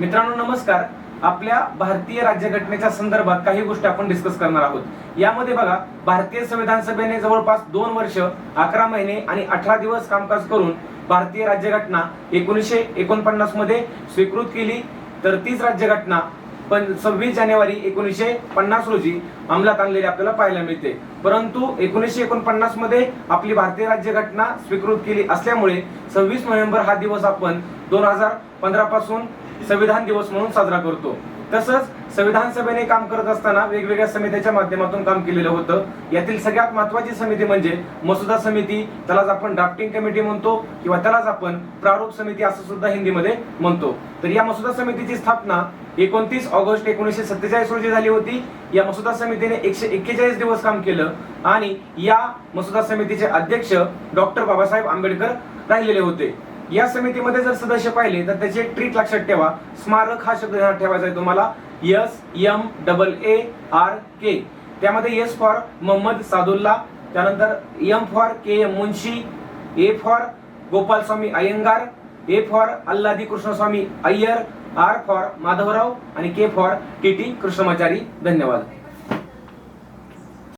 मित्रांनो नमस्कार. आपल्या भारतीय राज्यघटनेच्या संदर्भात काही गोष्टी आपण डिस्कस करणार आहोत. यामध्ये बघा, भारतीय संविधान सभेने जवळपास 2 वर्ष 11 महिने आणि 18 दिवस कामकाज करून भारतीय राज्यघटना 1949 मध्ये स्वीकृत केली. तर तीच राज्यघटना 26 जानेवारी 1950 रोजी अंमलात आणलेली आपल्याला पाहायला मिळते. परंतु 1949 मध्ये आपली भारतीय राज्यघटना स्वीकृत केली असल्यामुळे 26 नोव्हेंबर हा दिवस आपण 2015 पासून संविधान दिवस म्हणून साजरा करतो. तसंच संविधान सभेने काम करत असताना वेगवेगळ्या समित्यांच्या माध्यमातून काम केलेलं होतं. यातील सगळ्यात महत्त्वाची समिती म्हणजे मसुदा समिती, त्यालाच आपण ड्राफ्टिंग कमिटी म्हणतो किंवा त्यालाच आपण प्रारूप समिती असं सुद्धा हिंदीमध्ये म्हणतो. तर या मसुदा समितीची स्थापना 29 ऑगस्ट 1947 रोजी झाली होती. या मसुदा समितीने 141 दिवस काम केलं आणि या मसुदा समितीचे अध्यक्ष डॉक्टर बाबासाहेब आंबेडकर राहिलेले होते. या समितीमध्ये जर सदस्य पाहिले तर त्याची एक ट्रिक लक्षात ठेवा. स्मारक हा शब्द ध्यानात ठेवायचा आहे तुम्हाला. SMAARK. त्यामध्ये S फॉर मोहम्मद सादुल्ला, त्यानंतर M for KM Munshi, A for Gopalaswami Ayyangar, A for Alladi Krishnaswami Ayyar, R for Madhavrao आणि K फॉर TT कृष्णमाचारी. धन्यवाद.